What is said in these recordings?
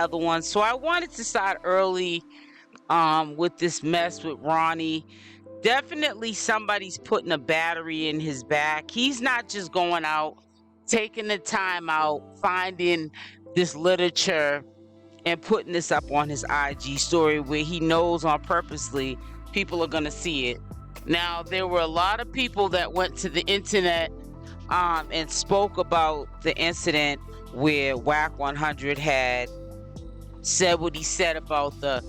another one. So I wanted to start early with this mess with Ronnie. Definitely somebody's putting a battery in his back. He's not just going out, taking the time out, finding this literature and putting this up on his IG story where he knows on purposely people are going to see it. Now, there were a lot of people that went to the internet and spoke about the incident where Whack 100 had said what he said about the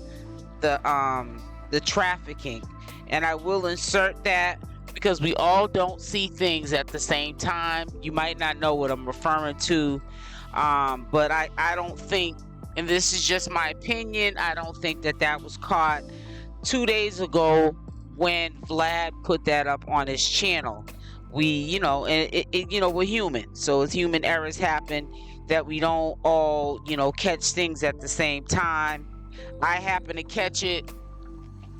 trafficking. And I will insert that because we all don't see things at the same time. You might not know what I'm referring to, but I don't think, and this is just my opinion, I don't think that was caught 2 days ago when Vlad put that up on his channel. We, we're human, so as human errors happen, that we don't all, catch things at the same time. I happen to catch it,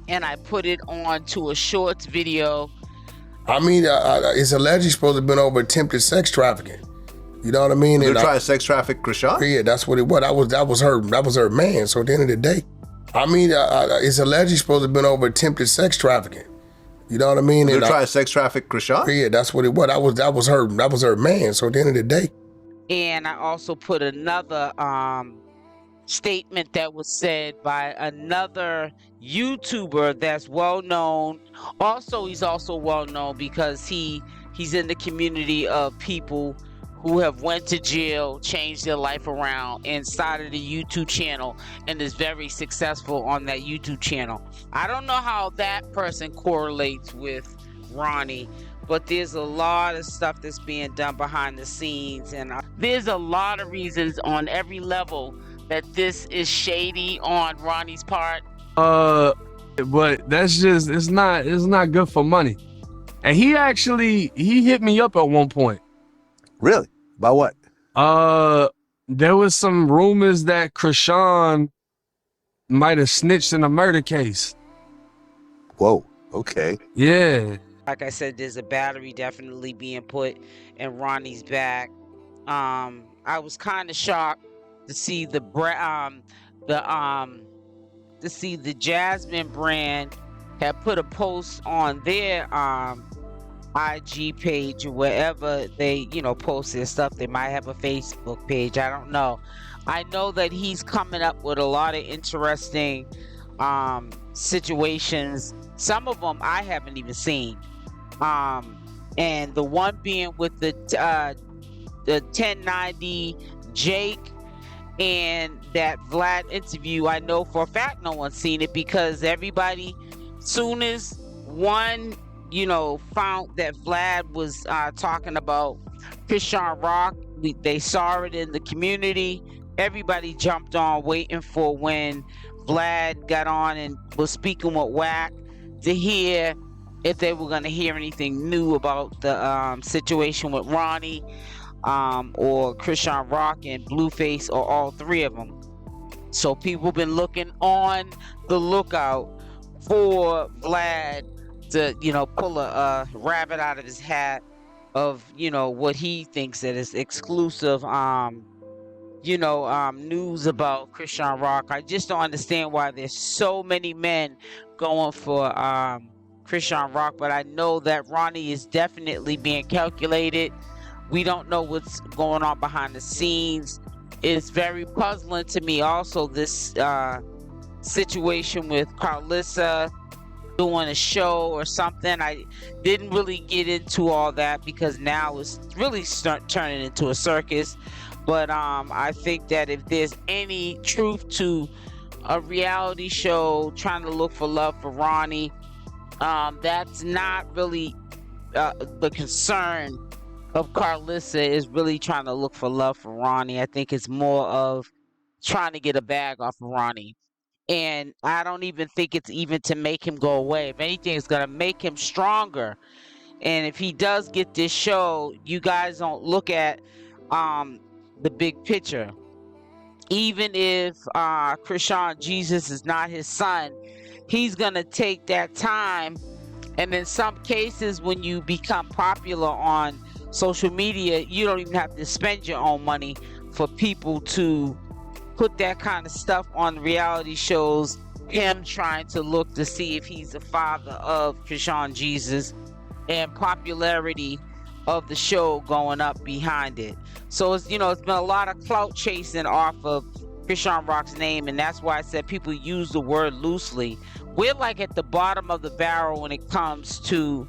and I put it on to a shorts video. I mean, it's alleged he's supposed to have been over attempted sex trafficking. You know what I mean? They're trying to sex traffic Chrisean? Yeah, that's what it was. That was her man. So at the end of the day, I mean, it's alleged he's supposed to have been over attempted sex trafficking. You know what I mean? They're trying to sex traffic Chrisean? Yeah, that's what it was. That was her man. So at the end of the day. And I also put another statement that was said by another YouTuber that's well known. Also, he's also well known because he's in the community of people who have went to jail, changed their life around, and started a YouTube channel and is very successful on that YouTube channel. I don't know how that person correlates with Ronnie, but there's a lot of stuff that's being done behind the scenes, and there's a lot of reasons on every level that this is shady on Ronnie's part. But that's just, it's not good for money. And he hit me up at one point. Really? About what? There was some rumors that Chrisean might have snitched in a murder case. Whoa, okay. Yeah. Like I said, there's a battery definitely being put in Ronnie's back. I was kind of shocked to see the Jasmine brand had put a post on their IG page or wherever they post their stuff. They might have a Facebook page, I don't know. I know that he's coming up with a lot of interesting situations. Some of them I haven't even seen, and the one being with the 1090 Jake and that Vlad interview. I know for a fact no one's seen it because everybody, soon as one found that Vlad was talking about CashApp, they saw it in the community. Everybody jumped on waiting for when Vlad got on and was speaking with Whack to hear if they were going to hear anything new about the situation with Ronnie or CashApp and Blueface, or all three of them. So people been looking on the lookout for Vlad to pull a rabbit out of his hat of what he thinks that is exclusive news about CashApp. I just don't understand why there's so many men going for CashApp, but I know that Ronnie is definitely being calculated. We don't know what's going on behind the scenes. It's very puzzling to me also, this situation with Karlissa doing a show or something. I didn't really get into all that because now it's really turning into a circus. But I think that if there's any truth to a reality show trying to look for love for Ronnie, that's not really the concern of Karlissa, is really trying to look for love for Ronnie. I think it's more of trying to get a bag off of Ronnie. And I don't even think it's even to make him go away. If anything, it's going to make him stronger. And if he does get this show, you guys don't look at the big picture. Even if 𝗡𝗘𝗫𝗧 is not his son, he's going to take that time. And in some cases, when you become popular on social media, you don't even have to spend your own money for people to put that kind of stuff on reality shows, him trying to look to see if he's the father of 𝗪𝗔𝗧𝗖𝗛, and popularity of the show going up behind it. So it's, you know, it's been a lot of clout chasing off of CashApp's name, and that's why I said people use the word loosely. We're like at the bottom of the barrel when it comes to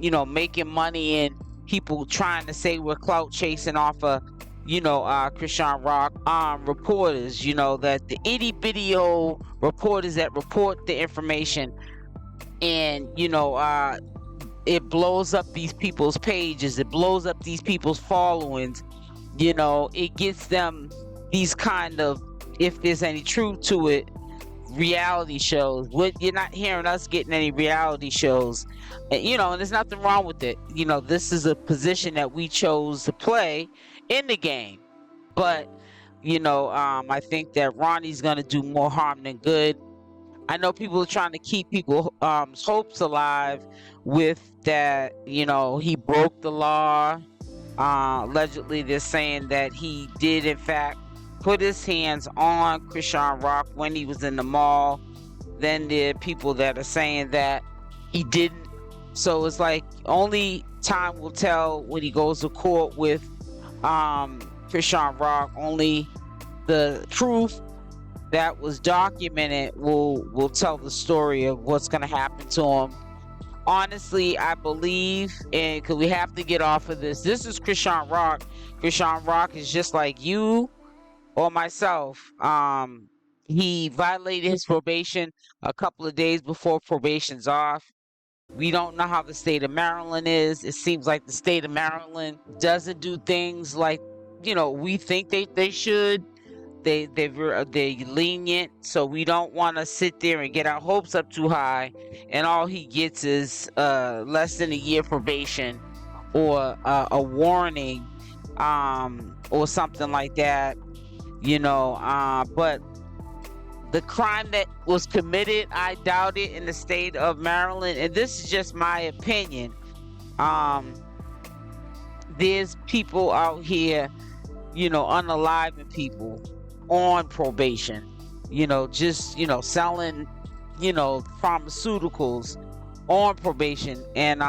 you know, making money and people trying to say we're clout chasing off of, you know, CashApp reporters, you know, that the itty bitty old reporters that report the information, and you know, it blows up these people's pages, it blows up these people's followings, you know, it gets them these kind of, if there's any truth to it, reality shows. You're not hearing us getting any reality shows, you know, and there's nothing wrong with it. You know, this is a position that we chose to play in the game, but you know, I think that Ronnie's gonna do more harm than good. I know people are trying to keep people's hopes alive with that, you know, he broke the law. Allegedly, they're saying that he did, in fact, put his hands on CashApp when he was in the mall. Then there are people that are saying that he didn't. So it's like only time will tell when he goes to court with CashApp. Only the truth that was documented will tell the story of what's going to happen to him. Honestly, I believe, and because we have to get off of this, this is CashApp. CashApp is just like you or myself. He violated his probation a couple of days before probation's off. We don't know how the state of Maryland is. It seems like the state of Maryland doesn't do things like, you know, we think they should. They're lenient, so we don't want to sit there and get our hopes up too high, and all he gets is less than a year probation or a warning, or something like that, you know. But the crime that was committed, I doubt it in the state of Maryland, and this is just my opinion. There's people out here, you know, unaliving people on probation, you know, just, you know, selling, you know, pharmaceuticals on probation, and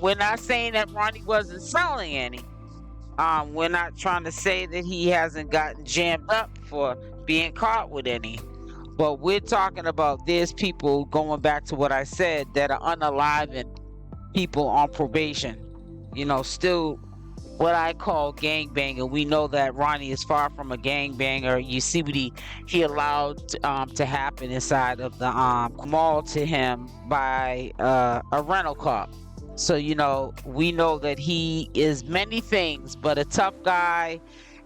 we're not saying that Ronnie wasn't selling any. We're not trying to say that he hasn't gotten jammed up for being caught with any, but we're talking about there's people, going back to what I said, that are unaliving people on probation, you know, still what I call gangbanger. We know that Ronnie is far from a gangbanger. You see what he allowed to happen inside of the mall to him by a rental car. So, you know, we know that he is many things, but a tough guy,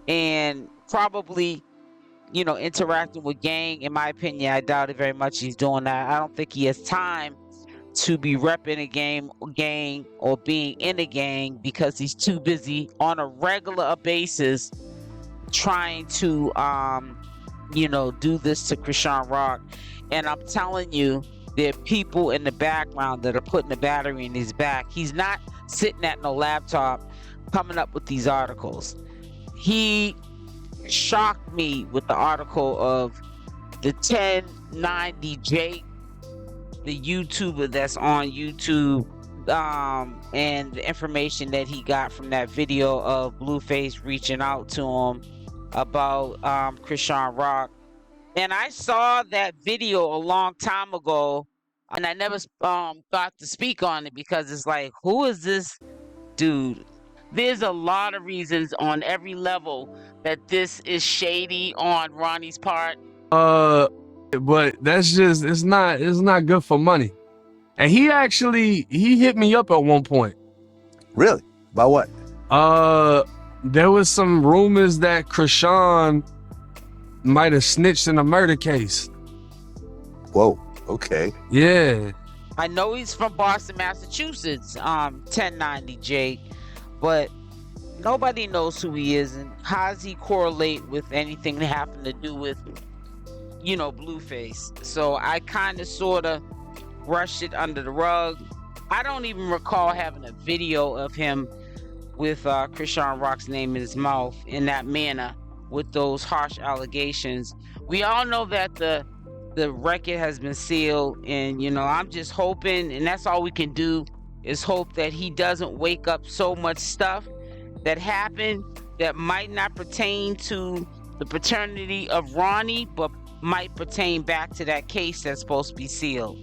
and probably, you know, interacting with gang. In my opinion, I doubt it very much he's doing that. I don't think he has time to be repping a gang or being in a gang, because he's too busy on a regular basis trying to you know, do this to CashApp. And I'm telling you, there are people in the background that are putting the battery in his back. He's not sitting at no laptop coming up with these articles. He shocked me with the article of the 𝗃90J, the YouTuber that's on YouTube, and the information that he got from that video of Blueface reaching out to him about CashApp. And I saw that video a long time ago, and I never got to speak on it, because it's like, who is this dude? There's a lot of reasons on every level that this is shady on Ronnie's part. But that's just, it's not good for money. And he hit me up at one point. Really? About what? There was some rumors that Chrisean might have snitched in a murder case. Whoa, okay. Yeah. I know he's from Boston, Massachusetts, 𝗃90J, but nobody knows who he is, and how does he correlate with anything that happened to do with, you know, Blueface. So I kind of sort of brushed it under the rug. I don't even recall having a video of him with CashApp's name in his mouth in that manner with those harsh allegations. We all know that the record has been sealed, and you know, I'm just hoping, and that's all we can do is hope that he doesn't wake up so much stuff that happened that might not pertain to the paternity of Ronnie, but might pertain back to that case that's supposed to be sealed.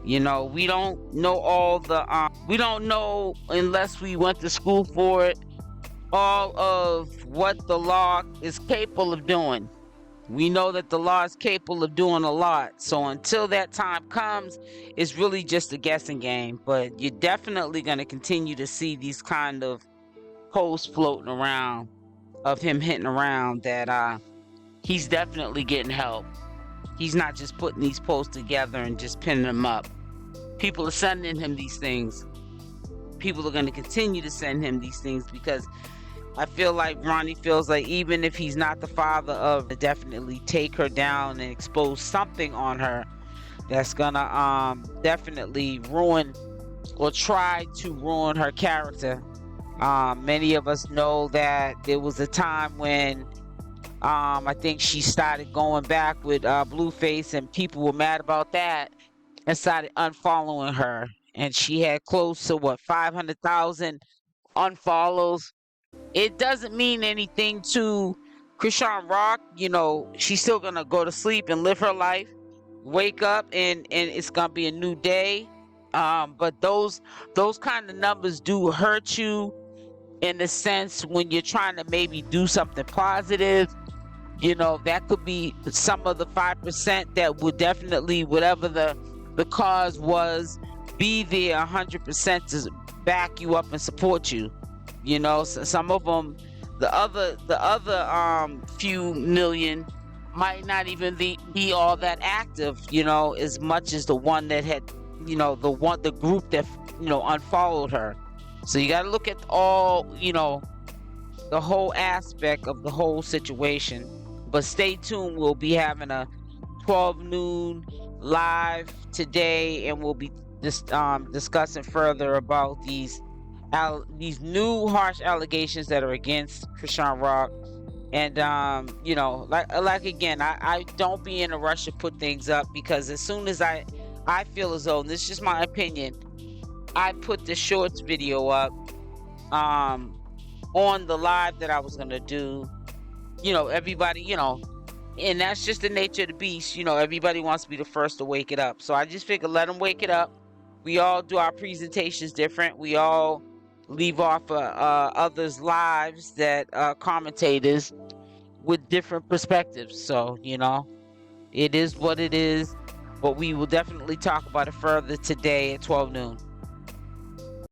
You know, we don't know all the we don't know, unless we went to school for it, all of what the law is capable of doing. We know that the law is capable of doing a lot. So until that time comes, it's really just a guessing game. But you're definitely going to continue to see these kind of posts floating around of him hitting around that he's definitely getting help. He's not just putting these posts together and just pinning them up. People are sending him these things. People are going to continue to send him these things because I feel like Ronnie feels like even if he's not the father of, definitely take her down and expose something on her that's gonna definitely ruin or try to ruin her character. Many of us know that there was a time when I think she started going back with Blueface, and people were mad about that and started unfollowing her, and she had close to 500,000 unfollows. It doesn't mean anything to Chrisean Rock. You know, she's still gonna go to sleep and live her life, wake up, and it's gonna be a new day. But those kind of numbers do hurt you in a sense when you're trying to maybe do something positive. You know, that could be some of the 5% that would definitely, whatever the cause was, be there 100% to back you up and support you. You know, so some of them, the other few million might not even be all that active, you know, as much as the one that had, you know, the group that, you know, unfollowed her. So you got to look at all, you know, the whole aspect of the whole situation. But stay tuned. We'll be having a 12 noon live today, and we'll be discussing further about these new harsh allegations that are against Chrisean Rock. And you know, like again, I don't be in a rush to put things up, because as soon as I feel as though, and this is just my opinion, I put the shorts video up on the live that I was gonna do. You know, everybody, you know, and that's just the nature of the beast. You know, everybody wants to be the first to wake it up. So I just figured, let them wake it up. We all do our presentations different. We all leave off others' lives that commentators with different perspectives. So, you know, it is what it is. But we will definitely talk about it further today at 12 noon.